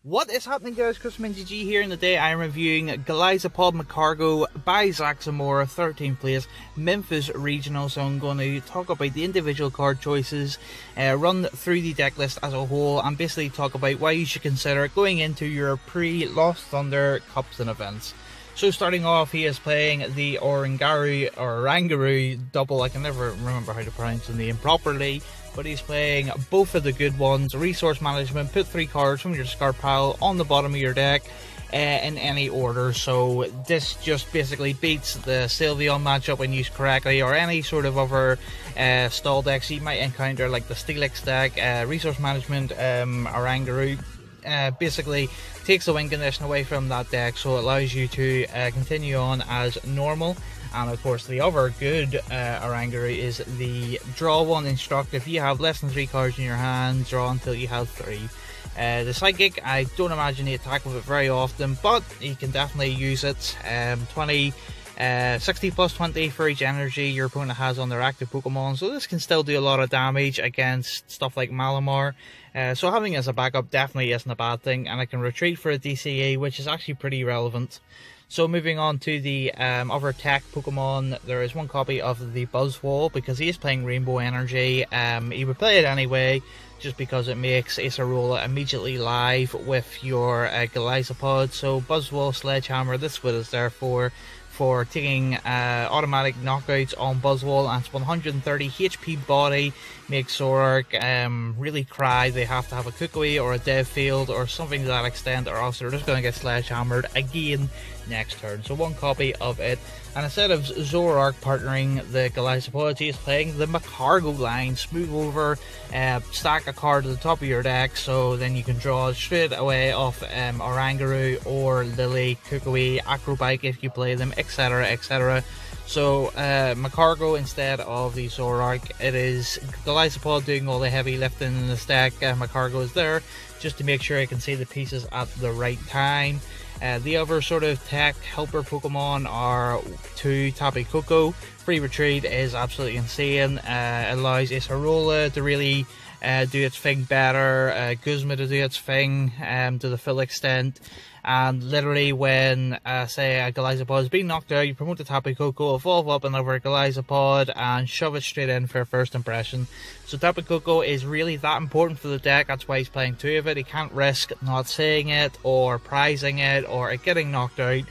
What is happening, guys? ChrisMinGG here, and today I am reviewing Golisopod Macargo by Zach Zamora, 13th place, Memphis Regional. So I'm going to talk about the individual card choices, run through the deck list as a whole, and basically talk about why you should consider going into your pre-Lost Thunder Cups and events. So starting off, he is playing the Orangaru double. I can never remember how to pronounce the name properly, but he's playing both of the good ones. Resource management, put 3 cards from your discard pile on the bottom of your deck in any order. So this just basically beats the Sylveon matchup when used correctly, or any sort of other stall decks you might encounter, like the Steelix deck. Resource management, Orangaru basically takes the win condition away from that deck, so it allows you to continue on as normal. And of course, the other good Orangaru is the draw 1 instruct. If you have less than 3 cards in your hand, draw until you have 3. The Psychic, I don't imagine you attack with it very often, but you can definitely use it. 60 plus 20 for each energy your opponent has on their active Pokemon, so this can still do a lot of damage against stuff like Malamar. So having it as a backup definitely isn't a bad thing, and I can retreat for a DCE, which is actually pretty relevant. So moving on to the other tech Pokemon, there is one copy of the Buzzwole, because he is playing Rainbow Energy. He would play it anyway, just because it makes Acerola immediately live with your Golisopod. So Buzzwole Sledgehammer, this is what it's there for taking automatic knockouts on Buzzwole, and it's 130 HP body, makes Zoroark really cry. They have to have a Kukui or a Dev Field or something to that extent, or else they're just going to get Sledgehammered again next turn. So one copy of it, and instead of Zoroark partnering the Golisopod, he is playing the Macargo line. Smooth over, stack a card to the top of your deck, so then you can draw straight away off Orangaru or Lily, Kukui, Acrobike if you play them, etc, etc. So Macargo instead of the Zoroark. It is Golisopod doing all the heavy lifting in this deck. Macargo is there just to make sure I can see the pieces at the right time. The other sort of tech helper Pokemon are 2 Tapu Koko. Free Retreat is absolutely insane. Allows Acerola to really do its thing better, Guzma to do its thing to the full extent. And literally when, say, a Golisopod is being knocked out, you promote the Tapu Koko, evolve up another Golisopod, and shove it straight in for first impression. So Tapu Koko is really that important for the deck. That's why he's playing 2 of it. He can't risk not saying it, or prizing it, or it getting knocked out.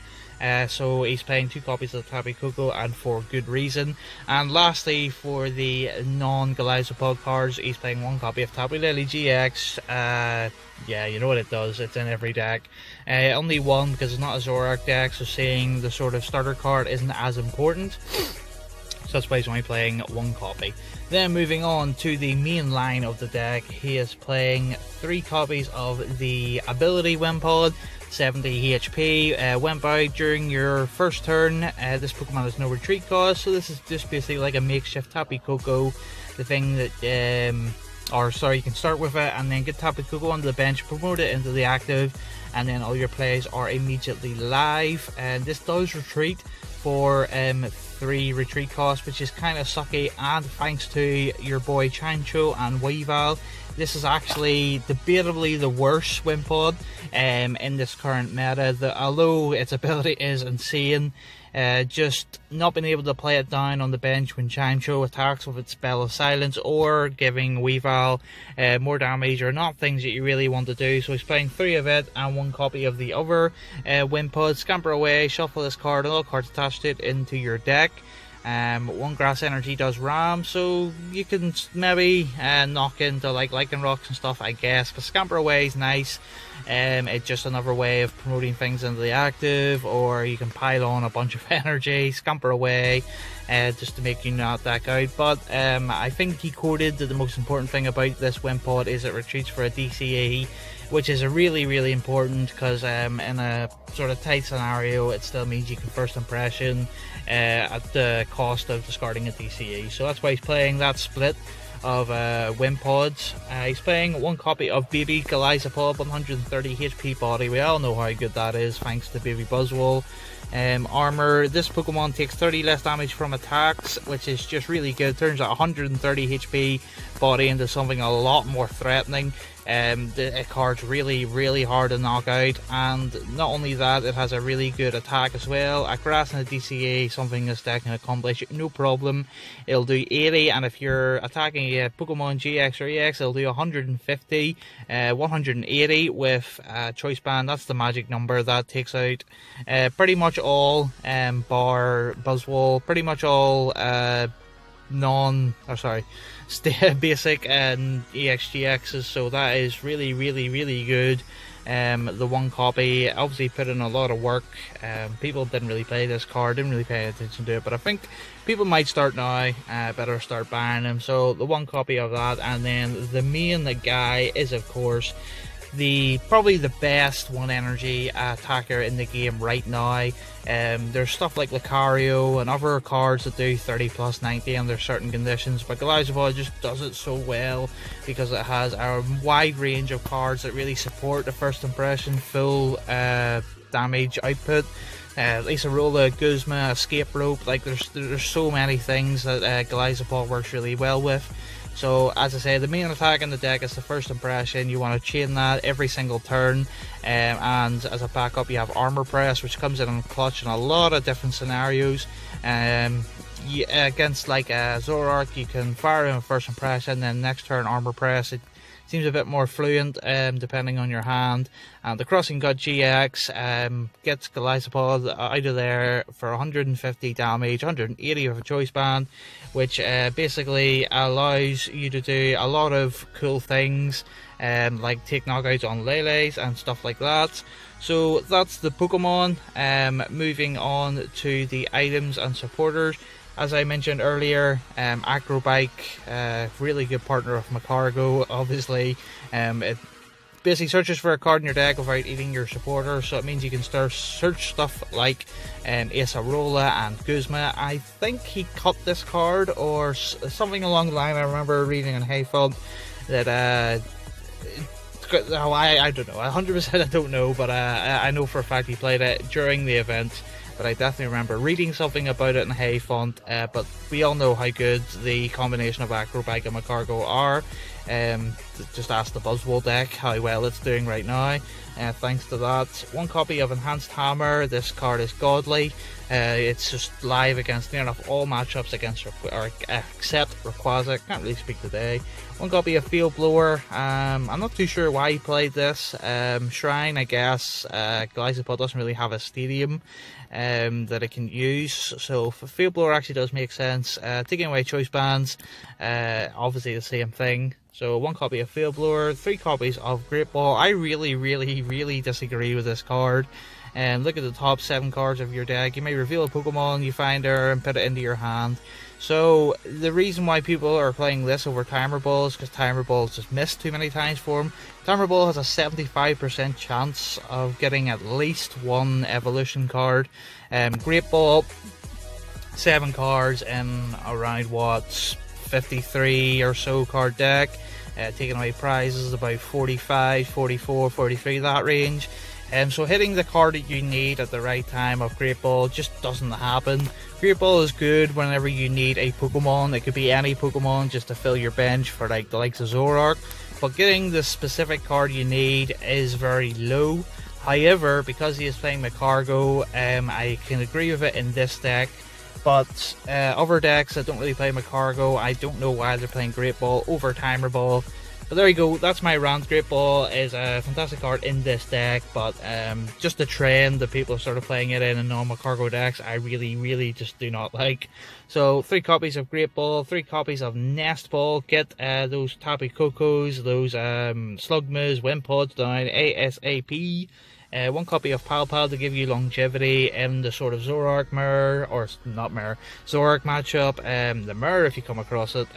So he's playing 2 copies of Tapu Koko, and for good reason. And lastly, for the non-Golisopod cards, he's playing 1 copy of Tapu Lily GX. Yeah, you know what it does, it's in every deck. Only 1 because it's not a Zoroark deck, so saying the sort of starter card isn't as important. So that's why he's only playing 1 copy. Then moving on to the main line of the deck, he is playing 3 copies of the ability Wimpod. 70 HP, went by during your first turn. This Pokemon has no retreat cost, so this is just basically like a makeshift Tapu Koko. The thing that, you can start with it and then get Tapu Koko onto the bench, promote it into the active, and then all your plays are immediately live. And this does retreat for 3 retreat costs, which is kind of sucky, and thanks to your boy Chancho and Weavile, this is actually debatably the worst Wimpod in this current meta. Although its ability is insane, just not being able to play it down on the bench when Chancho attacks with its Spell of Silence, or giving Weavile more damage, are not things that you really want to do. So he's playing 3 of it and 1 copy of the other Wimpod. Scamper away, shuffle this card and all cards attached to it into your deck. 1 Grass Energy does ram, so you can maybe knock into like Lycanrocs and stuff, I guess, but Scamper Away is nice. It's just another way of promoting things into the active, or you can pile on a bunch of energy, Scamper Away, just to make you not deck out. But I think he quoted that the most important thing about this Wimpod is it retreats for a DCE, which is really important, because in a sort of tight scenario it still means you can first impression at the cost of discarding a DCE. So that's why he's playing that split of Wimpods. He's playing 1 copy of Baby Golisopod, 130 HP body. We all know how good that is thanks to Baby Buzzwole. Armor, this Pokemon takes 30 less damage from attacks, which is just really good. Turns out 130 HP body into something a lot more threatening. The card's really hard to knock out, and not only that, it has a really good attack as well. A grass and a DCA, something this deck can accomplish, no problem. It'll do 80, and if you're attacking a Pokemon GX or EX, it'll do 150, 180 with Choice Band. That's the magic number that takes out pretty much all, bar Buzzwole, pretty much all basic and EXGXs, so that is really good. The one copy obviously put in a lot of work. People didn't really play this card, didn't really pay attention to it, but I think people might start now, better start buying them. So the one copy of that, and then the main guy is of course probably the best one energy attacker in the game right now. There's stuff like Lucario and other cards that do 30 plus 90 under certain conditions, but Golisopod just does it so well because it has a wide range of cards that really support the first impression full damage output. Acerola, Guzma, Escape Rope, like there's so many things that Golisopod works really well with. So as I say, the main attack in the deck is the first impression. You want to chain that every single turn, and as a backup you have Armor Press, which comes in clutch in a lot of different scenarios. Against like Zoroark, you can fire in a first impression, then next turn Armor Press. It seems a bit more fluent depending on your hand. And the Crossing God GX gets Golisopod out of there for 150 damage, 180 with a Choice Band, which basically allows you to do a lot of cool things, like take knockouts on Lele's and stuff like that. So that's the Pokemon. Moving on to the items and supporters. As I mentioned earlier, Acrobike, really good partner of Magcargo, obviously. It basically searches for a card in your deck without eating your supporter, so it means you can start search stuff like Acerola and Guzma. I think he cut this card or something along the line. I remember reading in Hayfeld that I don't know, 100% I don't know, but I know for a fact he played it during the event. But I definitely remember reading something about it in Hay Font. But we all know how good the combination of Acrobike and Magcargo are. Just ask the Buzzwole deck how well it's doing right now. Thanks to that. One copy of Enhanced Hammer. This card is godly. It's just live against near enough all matchups except Rayquaza. Can't really speak today. One copy of Field Blower. I'm not too sure why he played this. Shrine, I guess. Golisopod doesn't really have a stadium that it can use, so Field Blower actually does make sense. Taking away Choice Bands, obviously the same thing. So one copy of Field Blower, 3 copies of Great Ball. I really disagree with this card. Look at the top 7 cards of your deck. You may reveal a Pokemon you find there and put it into your hand. So the reason why people are playing this over Timer Ball is because Timer Ball is just missed too many times for him. Timer Ball has a 75% chance of getting at least one evolution card. Great Ball, 7 cards in around what, 53 or so card deck. Taking away prizes about 45, 44, 43, that range. So hitting the card that you need at the right time of Great Ball just doesn't happen. Great Ball is good whenever you need a Pokemon. It could be any Pokemon just to fill your bench for like the likes of Zoroark. But getting the specific card you need is very low. However, because he is playing Magcargo, I can agree with it in this deck. But other decks that don't really play Magcargo, I don't know why they're playing Great Ball over Timer Ball. But there you go, that's my rant. Great Ball is a fantastic card in this deck, but just the trend that people have started playing it in non-Magcargo decks, I really just do not like. So 3 copies of Great Ball, 3 copies of Nest Ball. Get those Tapu Kokos, those Slugmas, Wimpods down ASAP. 1 copy of Pal Pal to give you longevity in the sort of Zoroark mirror, or not mirror, Zoroark matchup. The mirror, if you come across it,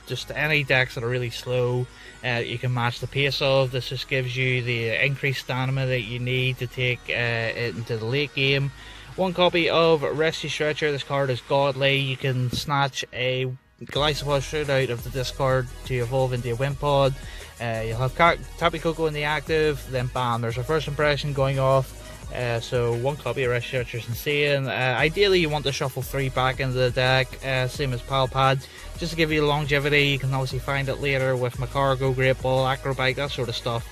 just any decks that are really slow, you can match the pace of. This just gives you the increased stamina that you need to take it into the late game. 1 copy of Rescue Stretcher. This card is godly. You can snatch a Golisopod straight out of the discard to evolve into a Wimpod. You'll have Tapu Koko in the active, then bam, there's a first impression going off. So 1 copy of Researcher's Insane. Ideally you want to shuffle 3 back into the deck, same as Palpad, just to give you longevity. You can obviously find it later with Macargo, Great Ball, Acrobike, that sort of stuff.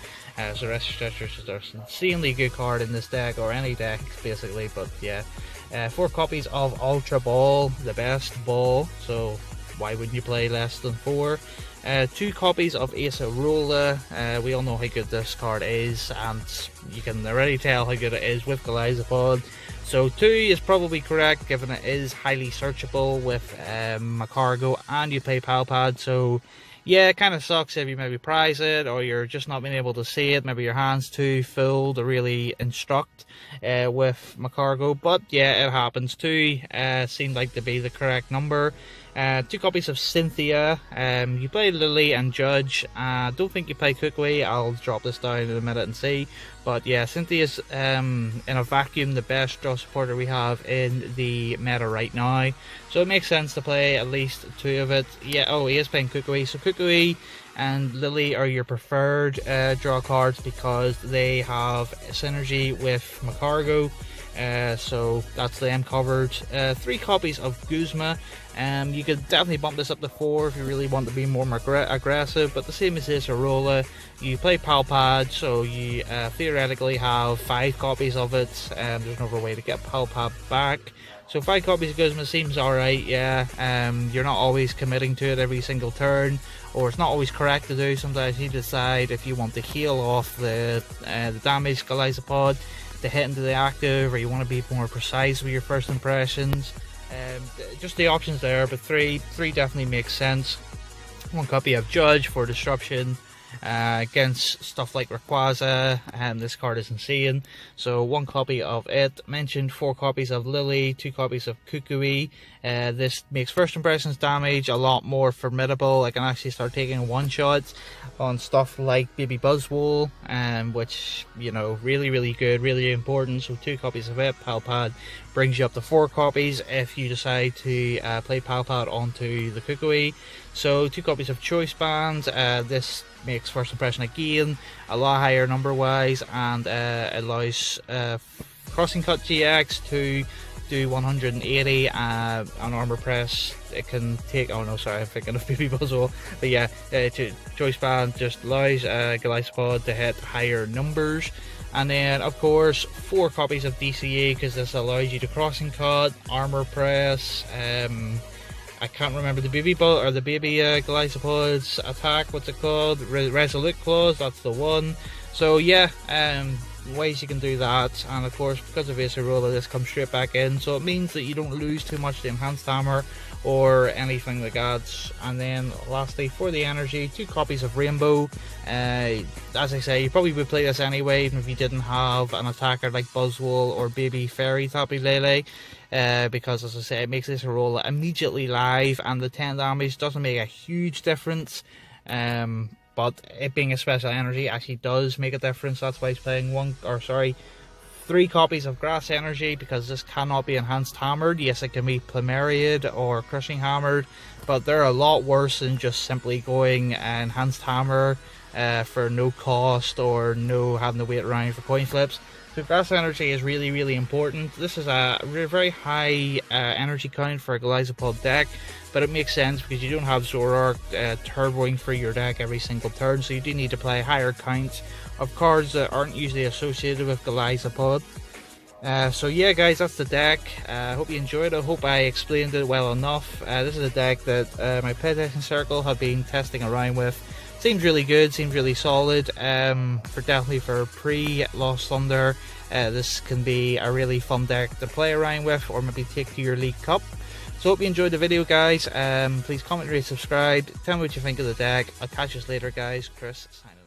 So Researcher's is an insanely good card in this deck, or any deck basically, but yeah. 4 copies of Ultra Ball, the best ball, so why wouldn't you play less than 4? 2 copies of Acerola. We all know how good this card is, and you can already tell how good it is with Golisopod. So 2 is probably correct, given it is highly searchable with Macargo and you play Palpad. So yeah, it kind of sucks if you maybe prize it, or you're just not being able to see it. Maybe your hand's too full to really instruct with Macargo. But yeah, it happens. 2 seemed like to be the correct number. 2 copies of Cynthia. You play Lily and Judge. Don't think you play Kukui. I'll drop this down in a minute and see. But yeah, Cynthia's in a vacuum the best draw supporter we have in the meta right now. So it makes sense to play at least 2 of it. Yeah, oh, he is playing Kukui. So Kukui and Lily are your preferred draw cards because they have synergy with Macargo. So that's them covered. 3 copies of Guzma. You could definitely bump this up to 4 if you really want to be more aggressive, but the same as this Arola, you play Palpad, so you theoretically have 5 copies of it. There's no other way to get Palpad back. So 5 copies of Guzma seems alright, yeah. You're not always committing to it every single turn, or it's not always correct to do. Sometimes you decide if you want to heal off the damage Golisopod to hit into the active, or you want to be more precise with your first impressions. Just the options there, but 3 definitely makes sense. 1 copy of Judge for disruption against stuff like Rayquaza, and this card is insane. So 1 copy of it. Mentioned 4 copies of Lily, 2 copies of Kukui. This makes first impressions damage a lot more formidable. I can actually start taking 1-shots on stuff like Baby Buzzwole, which, you know, really good, really important. So 2 copies of it. Palpad brings you up to 4 copies if you decide to play Palpad onto the Kukui. So 2 copies of Choice Bands. This makes first impression again a lot higher number wise, and allows Crossing Cut GX to do 180 on armor press. It can take, oh no, sorry, I'm thinking of Baby Buzzwole, but yeah, Choice Band just allows Golisopod to hit higher numbers. And then of course 4 copies of DCE, because this allows you to Crossing Cut, armor press. I can't remember the baby Golisopod's attack, what's it called? Resolute Claws, that's the one. So yeah, ways you can do that, and of course because of Acerola this comes straight back in, so it means that you don't lose too much to Enhanced Hammer or anything like that. And then lastly, for the energy, 2 copies of Rainbow. As I say, you probably would play this anyway even if you didn't have an attacker like Buzzwole or Baby Fairy Tappy Lele, because as I say, it makes Acerola immediately live, and the 10 damage doesn't make a huge difference. But it being a special energy actually does make a difference. That's why he's playing 3 copies of Grass Energy, because this cannot be Enhanced Hammered. Yes, it can be Plumeriad or Crushing Hammered, but they're a lot worse than just simply going Enhanced Hammer for no cost or no having to wait around for coin flips. So Grass Energy is really important. This is a very high energy count for a Golisopod deck, but it makes sense because you don't have Zoroark turboing through your deck every single turn, so you do need to play higher counts of cards that aren't usually associated with Golisopod. So yeah guys, that's the deck. I hope you enjoyed it. I hope I explained it well enough. This is a deck that my playtesting circle have been testing around with. Seems really good, seems really solid. Definitely for pre-Lost Thunder, this can be a really fun deck to play around with, or maybe take to your League Cup. So hope you enjoyed the video guys. Please comment, rate, subscribe, tell me what you think of the deck. I'll catch you later guys. Chris signing.